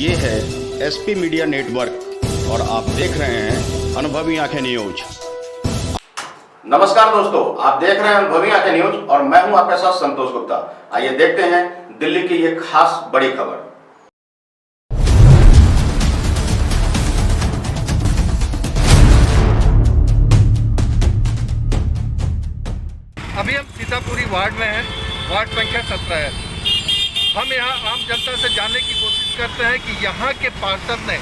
ये है SP media network और आप देख रहे हैं अनुभवी आंखें न्यूज। नमस्कार दोस्तों, आप देख रहे हैं अनुभवी आंखें न्यूज और मैं हूं आपके साथ संतोष गुप्ता। आइए देखते हैं दिल्ली की ये खास बड़ी खबर। अभी हम सीतापुरी वार्ड में हैं, वार्ड संख्या 17 है। हम यहाँ आम जनता से जानने की कोशिश करते हैं कि यहाँ के पार्षद ने,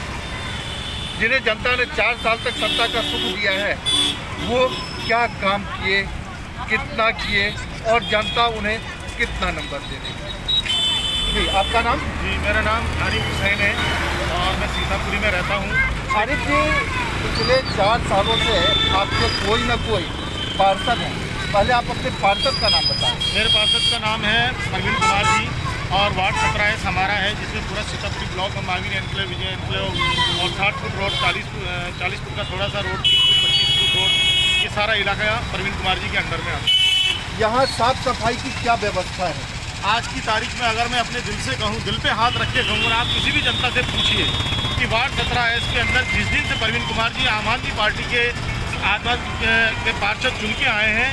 जिन्हें जनता ने 4 साल तक सत्ता का सुख दिया है, वो क्या काम किए, कितना किए और जनता उन्हें कितना नंबर दे रही। जी, आपका नाम? जी, मेरा नाम आरिफ हुसैन है और मैं सीतापुरी में रहता हूँ। आरिफ जी, पिछले 4 सालों से आपके कोई ना कोई पार्षद है, पहले आप अपने पार्षद का नाम बताएं। मेरे पार्षद का नाम है प्रवीण कुमार जी और वार्ड 17 हमारा है, जिसमें पूरा सीतापुरी ब्लॉक हम महावीर एनक्लेव, विजय एनक्लेव और 60 फुट रोड, 40 फुट का थोड़ा सा रोड, 30 फुट 25 फुट रोड, ये सारा इलाका प्रवीण कुमार जी के अंडर में आता है। यहाँ साफ सफाई की क्या व्यवस्था है? आज की तारीख में अगर मैं अपने दिल से कहूँ, दिल पे हाथ रख के कहूँ, आप किसी भी जनता से पूछिए कि वार्ड 17 के अंदर जिस दिन से प्रवीण कुमार जी आम आदमी पार्टी के पार्षद चुन के आए हैं,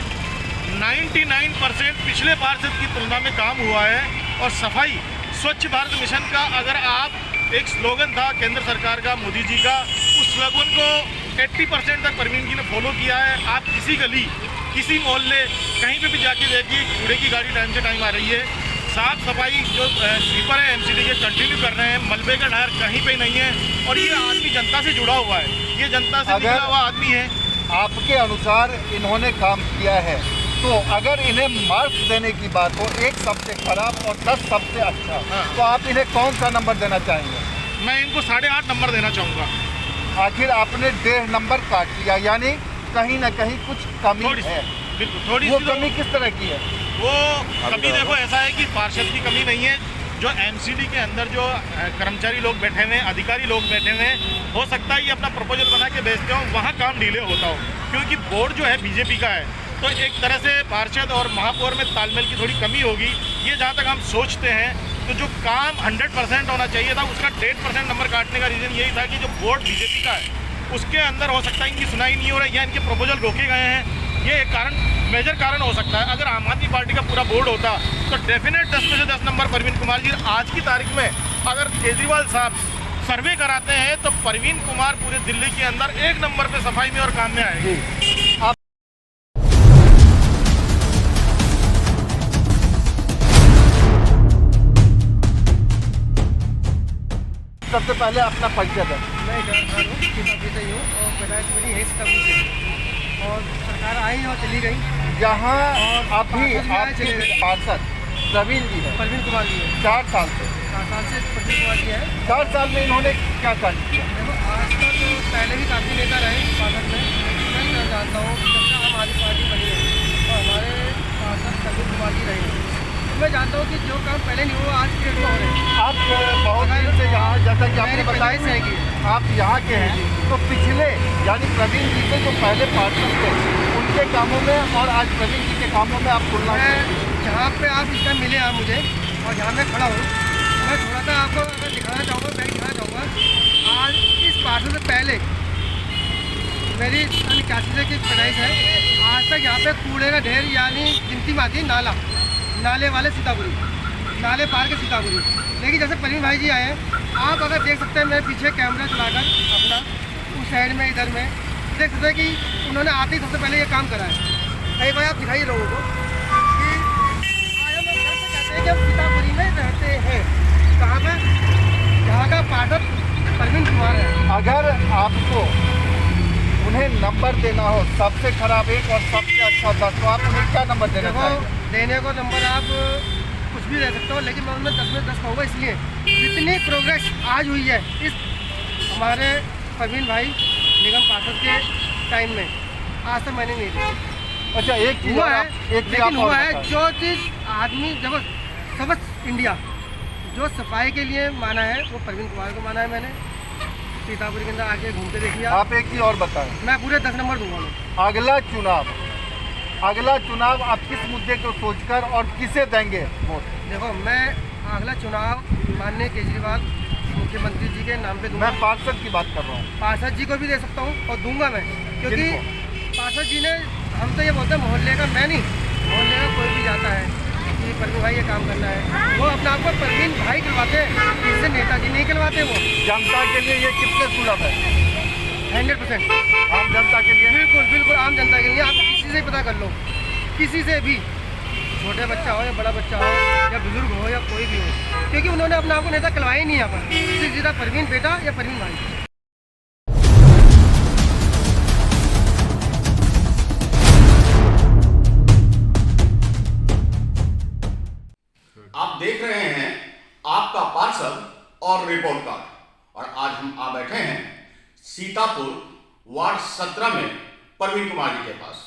99% पिछले पार्षद की तुलना में काम हुआ है। और सफाई, स्वच्छ भारत मिशन का अगर आप एक स्लोगन था केंद्र सरकार का, मोदी जी का, उस स्लोगन को 80% तक प्रवीण जी ने फॉलो किया है। आप किसी गली, किसी मोहल्ले, कहीं पे भी जाके देखिए, कूड़े की गाड़ी टाइम से टाइम आ रही है। साफ सफाई जो स्वीपर है एमसीडी के कंटिन्यू कर रहे हैं, मलबे का ढेर कहीं पे नहीं है। और ये आदमी जनता से जुड़ा हुआ है, ये जनता से जुड़ा हुआ आदमी है। आपके अनुसार इन्होंने काम किया है, तो अगर इन्हें मार्क्स देने की बात हो, 1 सबसे खराब और 10 सबसे अच्छा, तो आप इन्हें कौन सा नंबर देना चाहेंगे? मैं इनको 8.5 नंबर देना चाहूँगा। आखिर आपने 1.5 नंबर काट लिया, यानी कहीं ना कहीं कुछ कमी है। बिल्कुल, थोड़ी वो सी कमी किस तरह की है? वो कमी देखो, ऐसा है कि पार्षद की कमी नहीं है। जो एमसीडी के अंदर जो कर्मचारी लोग बैठे हुए, अधिकारी लोग बैठे हुए, हो सकता है ये अपना प्रपोजल बना के भेजते हो, वहाँ काम डिले होता हो, क्योंकि बोर्ड जो है बीजेपी का है। तो एक तरह से पार्षद और महापौर में तालमेल की थोड़ी कमी होगी, ये जहाँ तक हम सोचते हैं। तो जो काम 100% होना चाहिए था, उसका 1.5% नंबर काटने का रीज़न यही था कि जो बोर्ड बीजेपी का है, उसके अंदर हो सकता है इनकी सुनाई नहीं हो रही है या इनके प्रपोजल रोके गए हैं। ये एक कारण, मेजर कारण हो सकता है। अगर आम आदमी पार्टी का पूरा बोर्ड होता तो डेफिनेट 10 में से 10 नंबर प्रवीण कुमार जी। आज की तारीख में अगर केजरीवाल साहब सर्वे कराते हैं तो प्रवीण कुमार पूरे दिल्ली के अंदर 1 नंबर पे सफाई में और काम में आएंगे। सबसे पहले अपना परिचय दें। मैं सीतापुरी से ही हूँ और विधायक मेरी है सीतापुरी से, और सरकार आई और चली गई। यहाँ और अभी आपके पार्षद प्रवीण जी है, प्रवीण कुमार जी है, 4 साल से। 4 साल से प्रवीण कुमार जी है। 4 साल में इन्होंने क्या काम किया? देखो, आज तक पहले भी काफ़ी नेता रहे पार्षद में। मैं जानता हूँ जब से आम आदमी पार्टी बनी है और हमारे पार्षद प्रवीण कुमार जी रहे, मैं जानता हूँ कि जो काम पहले नहीं हुआ आज के हो रहे हैं। आप बहुत दिन से यहाँ, जैसा कि आपने बताया है कि आप यहाँ के हैं, तो पिछले यानी प्रवीण जी के जो पहले पार्षद थे, उनके कामों में और आज प्रवीण जी के कामों में आप तुलना मैं जहाँ पे आप इस टाइम मिले हैं मुझे और जहाँ मैं खड़ा हूँ, मैं थोड़ा सा आपको अगर दिखाना चाहूँगा, मैं दिखाना चाहूँगा। आज इस पार्षद से पहले मेरी 81 की पैदाइश है। आज तक यहाँ पे कूड़े का ढेर, यानी गिनती में आती है नाले वाले सीतापुरी, नाले पार के सीतापुरी। लेकिन जैसे प्रवीण भाई जी आए हैं, आप अगर देख सकते हैं, मेरे पीछे कैमरा चलाकर अपना उस साइड में, इधर में देख सकते हैं कि उन्होंने आते ही सबसे पहले ये काम करा है। एक बार आप दिखाइए लोगों को कि आज हम लोग कहते हैं कि हम सीतापुरी में रहते हैं। कहाँ पर? यहाँ का पार्षद प्रवीण कुमार है। अगर आपको उन्हें नंबर देना हो, सबसे खराब 1 और सबसे अच्छा 10, तो आप उन्हें क्या नंबर देना चाहेंगे? देने को नंबर आप कुछ भी दे सकते हो, लेकिन मैं उनमें 10 में 10 कहूँगा, इसलिए जितनी प्रोग्रेस आज हुई है इस हमारे प्रवीण भाई निगम पार्षद के टाइम में, आज तक मैंने नहीं देखी। अच्छा, एक चीज़ हुआ है, लेकिन हुआ है बताएं। जो चीज़ आदमी जब सबस इंडिया जो सफाई के लिए माना है, वो प्रवीण कुमार को माना है। मैंने सीतापुरी के अंदर आके घूमते देखिए आप एक चीज़ और बताएं। मैं पूरे 10 नंबर दूंगा। मैं अगला चुनाव आप किस मुद्दे को सोचकर और किसे देंगे वोट? देखो, मैं अगला चुनाव माननीय केजरीवाल मुख्यमंत्री जी के नाम पे दूंगा। मैं पार्षद की बात कर रहा हूँ। पार्षद जी को भी दे सकता हूँ और दूंगा मैं, क्योंकि किनको? पार्षद जी ने, हम तो ये बोलते हैं मोहल्ले का, मैं नहीं, मोहल्ले का कोई भी जाता है कि परवीन भाई ये काम करना है, वो अपने आप को परवीन भाई कहलवाते हैं, इससे नेताजी नहीं कहलवाते। वो जनता के लिए ये कितने सुलभ है? 100% आम जनता के लिए बिल्कुल बिल्कुल आम जनता के लिए। आप किसी से पता कर लो, किसी से भी, छोटे बच्चा हो या बड़ा बच्चा हो या बुजुर्ग हो या कोई भी हो, क्योंकि उन्होंने अपने आप को नेता कहलवाया ही नहीं यहाँ पर, सीधा परवीन बेटा या परवीन भाई। आप देख रहे हैं आपका पार्षद और रिपोर्ट कार्ड, और आज हम आ बैठे हैं सीतापुर वार्ड 17 में परवीन कुमार जी के पास।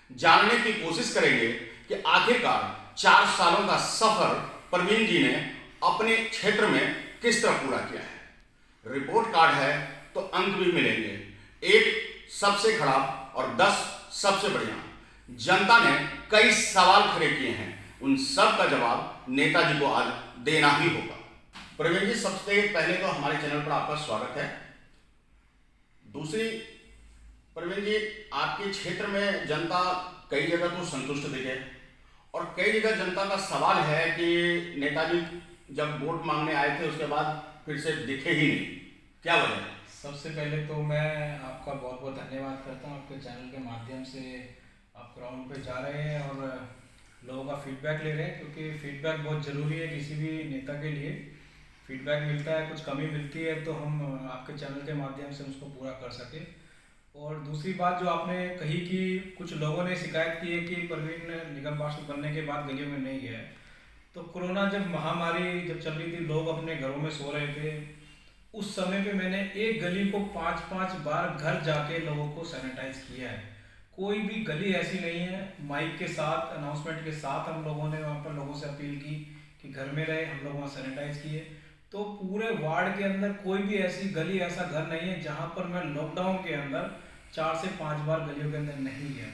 जानने की कोशिश करेंगे कि आखिरकार 4 सालों का सफर परवीन जी ने अपने क्षेत्र में किस तरह पूरा किया है। रिपोर्ट कार्ड है तो अंक भी मिलेंगे, 1 सबसे खराब और 10 सबसे बढ़िया। जनता ने कई सवाल खड़े किए हैं, उन सब का जवाब नेताजी को आज देना ही होगा। प्रवीण जी, सबसे पहले तो हमारे चैनल पर आपका स्वागत है। दूसरी, प्रवीण जी, आपके क्षेत्र में जनता कई जगह तो संतुष्ट दिखे और कई जगह जनता का सवाल है कि नेताजी जब वोट मांगने आए थे उसके बाद फिर से दिखे ही नहीं, क्या वजह है? सबसे पहले तो मैं आपका बहुत बहुत धन्यवाद करता हूँ, आपके चैनल के माध्यम से आप ग्राउंड पे जा रहे हैं और लोगों का फीडबैक ले रहे हैं, क्योंकि फीडबैक बहुत ज़रूरी है किसी भी नेता के लिए। फीडबैक मिलता है, कुछ कमी मिलती है तो हम आपके चैनल के माध्यम से उसको पूरा कर सकें। और दूसरी बात जो आपने कही कि कुछ लोगों ने शिकायत की है कि परवीन निगम पार्षद बनने के बाद गलियों में नहीं गया है, तो कोरोना जब महामारी जब चल रही थी, लोग अपने घरों में सो रहे थे, उस समय पे मैंने एक गली को 5-5 बार घर जाके लोगों को सैनिटाइज किया है। कोई भी गली ऐसी नहीं है, माइक के साथ, अनाउंसमेंट के साथ हम लोगों ने वहाँ पर लोगों से अपील की कि घर में रहे, हम लोग वहाँ सैनिटाइज किए। तो पूरे वार्ड के अंदर कोई भी ऐसी गली, ऐसा घर नहीं है जहाँ पर मैं लॉकडाउन के अंदर 4 से 5 बार गलियों के अंदर नहीं गया।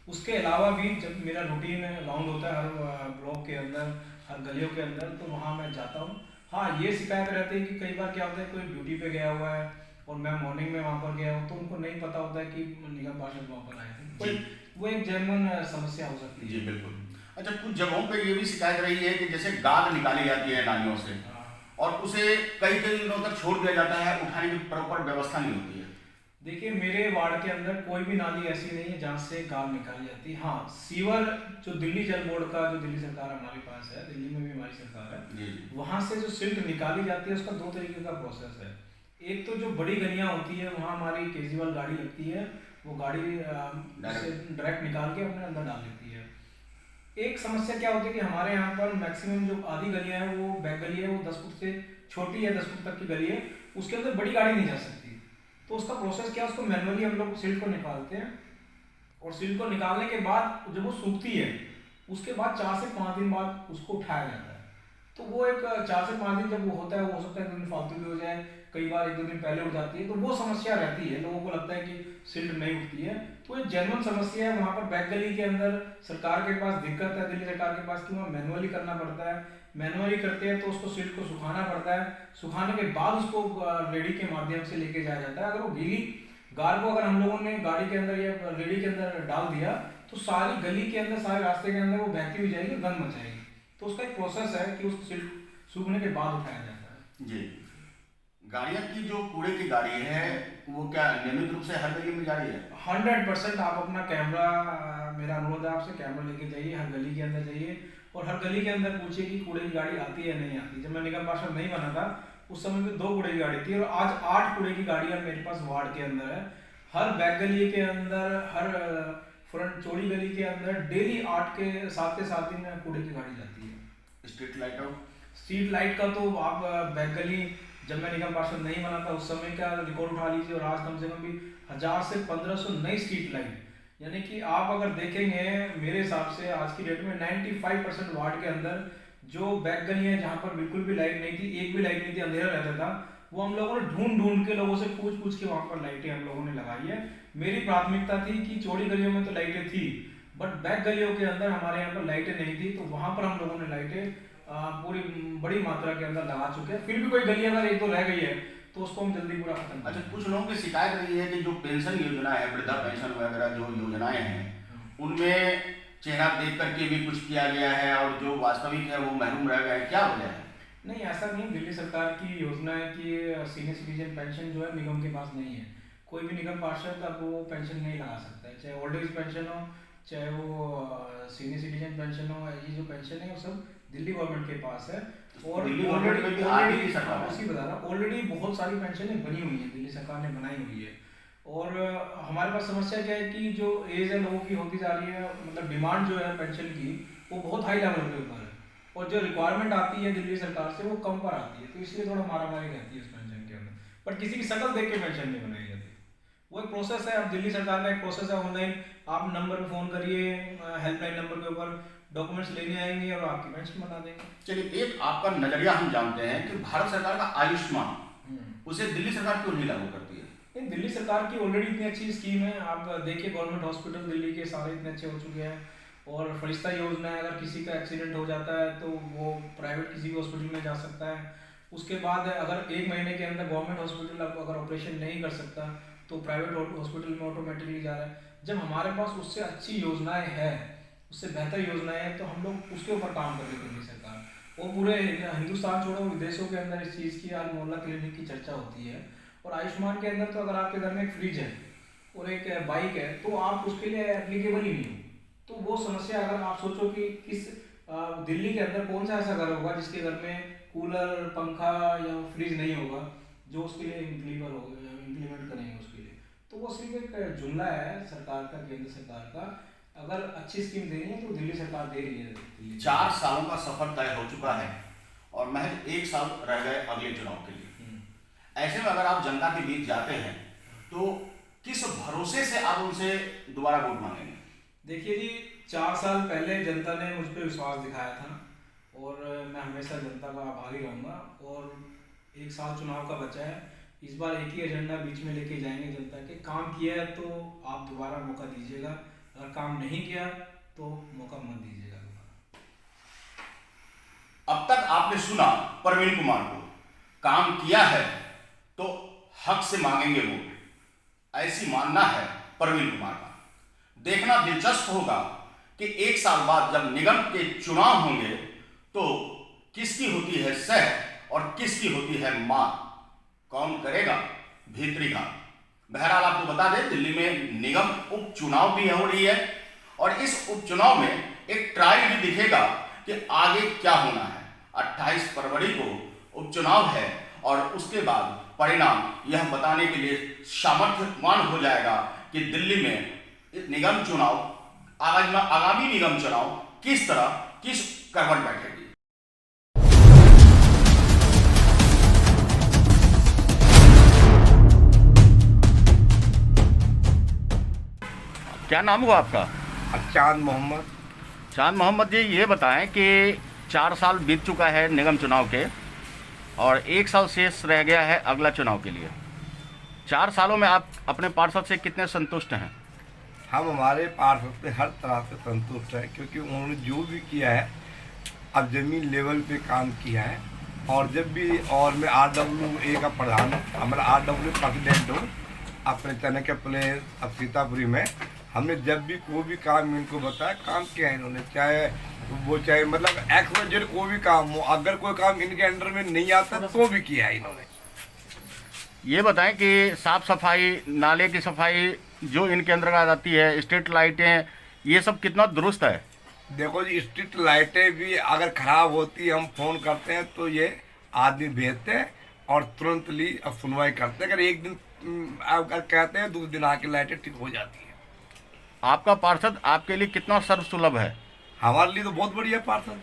उसके अलावा भी जब मेरा रूटीन राउंड होता है हर ब्लॉक के अंदर, हर गलियों के अंदर, तो वहाँ मैं जाता हूँ। हाँ, ये शिकायत रहती है कि कई बार क्या होता है, कोई ड्यूटी पे गया हुआ है और मैं मॉर्निंग में वहाँ पर गया हूँ, तो उनको नहीं पता होता है कि निगम पार्षद वहाँ पर आए थे। वो एक जेन्युइन समस्या हो सकती है। जी बिल्कुल। अच्छा, कुछ जगहों पे ये भी शिकायत रही है कि जैसे गाद निकाली जाती है नालियों से और उसे कई दिनों तक छोड़ दिया जाता है, उठाने की प्रॉपर व्यवस्था नहीं होती है। देखिए, मेरे वार्ड के अंदर कोई भी नाली ऐसी नहीं है जहाँ से गाद निकाली जाती है। हाँ, सीवर जो दिल्ली जल बोर्ड का, जो दिल्ली सरकार हमारे पास है, दिल्ली में भी हमारी सरकार है, वहाँ से जो सिल्ट निकाली जाती है उसका 2 तरीके का प्रोसेस है। एक तो जो बड़ी गलियाँ होती है वहाँ हमारी केजरीवाल गाड़ी लगती है, वो गाड़ी डायरेक्ट निकाल के अपने अंदर डाल देती है। एक समस्या क्या होती है कि हमारे यहाँ पर मैक्सिमम जो आधी गलियाँ हैं वो बैक गली है, वो 10 फुट से छोटी है, 10 फुट तक की गली है, उसके अंदर बड़ी गाड़ी नहीं जा सकती। तो उसका प्रोसेस क्या है, उसको मैनुअली हम लोग सिल्ट को निकालते हैं और सिल्ट को निकालने के बाद जब वो सूखती है उसके बाद 4 से 5 दिन बाद उसको उठाया जाता है। तो वो एक 4 से 5 दिन जब वो होता है, वो हो सकता है 1 दिन फालतू भी हो जाए, कई बार 1-2 दिन पहले उठ जाती है, तो वो समस्या रहती है। लोगों को लगता है कि सिल्ट नहीं उठती है, तो ये जेन्युइन समस्या है। वहाँ पर बैक गली के अंदर सरकार के पास दिक्कत है, दिल्ली सरकार के पास, कि वहाँ मैनुअली करना पड़ता है। मैनुअली करते हैं तो उसको सिल्ट को सुखाना पड़ता है, सुखाने के बाद उसको रेडी के माध्यम से लेके जाया जाता है। अगर वो गीली गार को अगर हम लोगों ने गाड़ी के अंदर या रेडी के अंदर डाल दिया तो सारी गली के अंदर, सारे रास्ते के अंदर वो बहती हुई जाएगी, गंद मचाएगी। तो उसका एक प्रोसेस है कि उसको सिल्ट सूखने के बाद उठाया जाता है। जी, गाड़ियाँ की जो कूड़े की गाड़ी है वो क्या नियमित रूप से हर गली में जा रही है? 100% आप अपना कैमरा, मेरा अनुरोध है आपसे, कैमरा लेके जाइए, हर गली के अंदर जाइए और हर गली के अंदर पूछिए कि कूड़े की गाड़ी आती है या नहीं आती। जब मैं निगम पार्षद नहीं बना था उस समय में 2 कूड़े की गाड़ी थी और आज 8 कूड़े की गाड़ियाँ मेरे पास वार्ड के अंदर है। हर बैक गली के अंदर, हर फ्रंट चौड़ी गली के अंदर डेली 7 के 7 दिन कूड़े की गाड़ी जाती है। स्ट्रीट लाइट का तो आप बैक गली, जब मैं निगम पार्षद नहीं बना था उस समय का रिकॉर्ड उठा लीजिए और आज कम से कम भी 1000 से 1500 नई स्ट्रीट लाइट, यानी कि आप अगर देखेंगे मेरे हिसाब से आज की डेट में 95% वार्ड के अंदर जो बैक गली है जहाँ पर बिल्कुल भी लाइट नहीं थी, एक भी लाइट नहीं थी, अंधेरा रहता था, वो हम लोगों ने ढूंढ के लोगों से पूछ के वहाँ पर लाइटें हम लोगों ने लगाई है। मेरी प्राथमिकता थी कि चौड़ी गलियों में तो लाइटें थी, बट बैक गलियों के अंदर हमारे यहाँ पर लाइटें नहीं थी, तो वहाँ पर हम लोगों ने लाइटें पूरी बड़ी मात्रा के अंदर लगा चुके हैं। फिर भी कोई गली अगर एक दो रह गई है तो उसको हम जल्दी पूरा खत्म अच्छा, कुछ लोगों की शिकायत रही है कि जो पेंशन योजना है, वृद्धा पेंशन वगैरह जो योजनाएं हैं, उनमें चेहरा देख करके भी कुछ किया गया है और जो वास्तविक है वो महरूम रह गए हैं। क्या वजह है? नहीं, ऐसा नहीं। दिल्ली सरकार की योजना है कि सीनियर सिटीजन पेंशन जो है निगम के पास नहीं है। कोई भी निगम पार्षद अब वो पेंशन नहीं लगा सकता है, चाहे ओल्ड एज पेंशन हो, चाहे वो सीनियर सिटीजन पेंशन हो। ये जो पेंशन है वो सब दिल्ली गवर्नमेंट के पास है। और दिल्ली गवर्नमेंट में भी आगे सरकार है। उसी बता रहा, ऑलरेडी बहुत सारी पेंशनें बनी हुई है, दिल्ली सरकार ने बनाई हुई है। और हमारे पास समस्या क्या है कि जो एज है लोगों की होती जा रही है, मतलब डिमांड जो है पेंशन की वो बहुत हाई लेवल के ऊपर है, और जो रिक्वायरमेंट आती है दिल्ली सरकार से वो कम पर आती है, तो इसलिए थोड़ा मारामारी रहती है उस पेंशन के अंदर। पर किसी की शक्ल देख के पेंशन नहीं बनाई जाती, वो एक प्रोसेस है। अब दिल्ली सरकार का एक प्रोसेस है, ऑनलाइन आप नंबर पे फ़ोन करिए, हेल्पलाइन नंबर के ऊपर डॉक्यूमेंट्स लेने आएंगे और आपकी पेंशन बना देंगे। चलिए, एक आपका नजरिया हम जानते हैं कि भारत सरकार का आयुष्मान, उसे दिल्ली सरकार क्यों नहीं लागू करती है? नहीं, दिल्ली सरकार की ऑलरेडी इतनी अच्छी स्कीम है। आप देखिए, गवर्नमेंट हॉस्पिटल दिल्ली के सारे इतने अच्छे हो चुके हैं। और फरिश्ता योजना है, अगर किसी का एक्सीडेंट हो जाता है तो वो प्राइवेट किसी भी हॉस्पिटल में जा सकता है। उसके बाद अगर 1 महीने के अंदर गवर्नमेंट हॉस्पिटल अगर ऑपरेशन नहीं कर सकता तो प्राइवेट हॉस्पिटल में ऑटोमेटिकली जा रहा है। जब हमारे पास उससे अच्छी योजनाएं हैं, उससे बेहतर योजनाएं हैं, तो हम लोग उसके ऊपर काम कर रही है दिल्ली सरकार। वो पूरे हिंदुस्तान छोड़ो, विदेशों के अंदर इस चीज़ की आज मोहल्ला क्लिनिक की चर्चा होती है। और आयुष्मान के अंदर तो अगर आपके घर में एक फ्रिज है और एक बाइक है तो आप उसके लिए एप्लीकेबल ही नहीं हो। तो वो समस्या, अगर आप सोचो कि किस दिल्ली के अंदर कौन सा ऐसा घर होगा जिसके घर में कूलर, पंखा या फ्रिज नहीं होगा जो उसके लिए इम्प्लीमेंट करेंगे उसके लिए। तो वो सिर्फ एक जुमला है सरकार का, केंद्र सरकार का। अगर अच्छी स्कीम देनी है तो दिल्ली सरकार दे रही है। 4 सालों का सफर तय हो चुका है और महज 1 साल रह गए अगले चुनाव के लिए। ऐसे में अगर आप जनता के बीच जाते हैं तो किस भरोसे से आप उनसे दोबारा वोट मांगेंगे? देखिए जी, 4 साल पहले जनता ने मुझ पर विश्वास दिखाया था और मैं हमेशा जनता का आभारी रहूँगा। और 1 साल चुनाव का बचा है, इस बार एक ही एजेंडा बीच में लेके जाएंगे जनता के। काम किया है तो आप दोबारा मौका दीजिएगा, अगर काम नहीं किया तो मौका मत दीजिएगा दोबारा। अब तक आपने सुना परवीन कुमार को, काम किया है तो हक से मांगेंगे वोट, ऐसी मानना है परवीन कुमार का। देखना दिलचस्प होगा कि 1 साल बाद जब निगम के चुनाव होंगे तो किसकी होती है सह और किसकी होती है मात, कौन करेगा भीतरी काम। बहरहाल आपको बता दें, दिल्ली में निगम उपचुनाव भी हो रही है और इस उपचुनाव में एक ट्रायल भी दिखेगा कि आगे क्या होना है। 28 फरवरी को उपचुनाव है और उसके बाद परिणाम यह बताने के लिए सामर्थ्यवान हो जाएगा कि दिल्ली में निगम चुनाव, आगामी निगम चुनाव किस तरह, किस करवट बैठेगी। क्या नाम हुआ आपका? चांद मोहम्मद। चांद मोहम्मद जी, ये बताएं कि 4 साल बीत चुका है निगम चुनाव के और 1 साल शेष रह गया है अगला चुनाव के लिए। 4 सालों में आप अपने पार्षद से कितने संतुष्ट हैं? हम हमारे पार्षद से हर तरह से संतुष्ट हैं, क्योंकि उन्होंने जो भी किया है अब ज़मीन लेवल पे काम किया है। और जब भी, और मैं RWA का प्रधान, हमारा RWA प्रेसिडेंट हूँ अपने चाणक्य प्लेस अब सीतापुरी में। हमने जब भी कोई भी काम इनको बताया, काम किया है इन्होंने, चाहे मतलब XYZ कोई भी काम हो, अगर कोई काम इनके अंडर में नहीं आता तो भी किया है इन्होंने। ये बताएं कि साफ सफाई, नाले की सफाई जो इनके अंदर आती है, स्ट्रीट लाइटें, ये सब कितना दुरुस्त है? देखो जी, स्ट्रीट लाइटें भी अगर ख़राब होती, हम फ़ोन करते हैं तो ये आदमी भेजते हैं और तुरंत ली अब सुनवाई करते हैं। अगर एक दिन अगर कहते हैं, 2 दिन आके लाइटें ठीक हो जाती हैं। आपका पार्षद आपके लिए कितना सर्वसुलभ है? हमारे लिए तो बहुत बढ़िया पार्षद।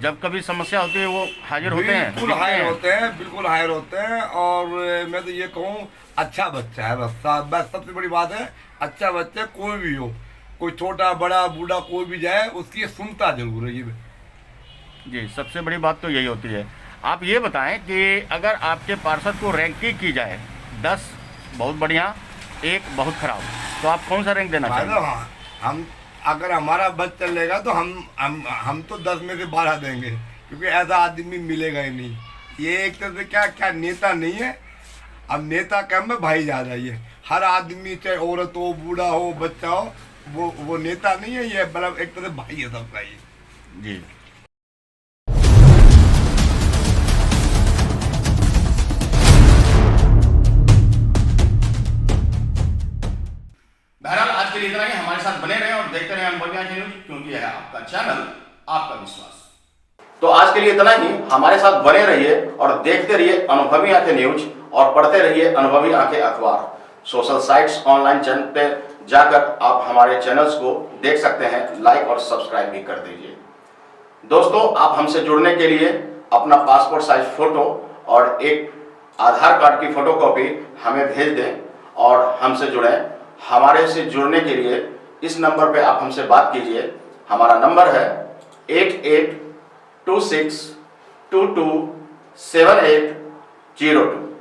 जब कभी समस्या होती है वो हाजिर होते हैं? बिल्कुल हाजिर होते हैं, बिल्कुल हाजिर होते हैं। और मैं तो ये कहूँ, अच्छा बच्चा है बस सबसे बड़ी बात है। अच्छा बच्चा कोई भी हो, कोई छोटा बड़ा बूढ़ा कोई भी जाए, उसकी सुनता जरूर है। ये जी, सबसे बड़ी बात तो यही होती है। आप ये बताएं कि अगर आपके पार्षद को रैंकिंग की जाए, 10 बहुत बढ़िया, 1 बहुत खराब, तो आप कौन सा रैंक देना चाहेंगे? हाँ, हम अगर हमारा बस चलेगा तो हम तो 10 में से 12 देंगे, क्योंकि ऐसा आदमी मिलेगा ही नहीं। ये एक तरह से क्या नेता नहीं है, अब नेता कम है, भाई ज़्यादा ही है। हर आदमी चाहे औरत हो, बूढ़ा हो, बच्चा हो, वो नेता नहीं है, ये मतलब एक तरह से भाई है सबका ये। जी। बहरहाल आज के लिए इतना ही। हमारे साथ बने रहें और देखते रहें अनुभवी आंखें न्यूज, क्योंकि यह है आपका चैनल, आपका विश्वास। तो आज के लिए इतना ही। हमारे साथ बने रहिए और देखते रहिए अनुभवी आंखें न्यूज और पढ़ते रहिए अनुभवी आंखें अखबार। सोशल साइट्स, ऑनलाइन चैनल पे जाकर आप हमारे चैनल्स को देख सकते हैं, लाइक और सब्सक्राइब भी कर दीजिए। दोस्तों, आप हमसे जुड़ने के लिए अपना पासपोर्ट साइज फोटो और एक आधार कार्ड की फोटोकॉपी हमें भेज दें और हमसे जुड़ें। हमारे से जुड़ने के लिए इस नंबर पे आप हमसे बात कीजिए। हमारा नंबर है 8826227802।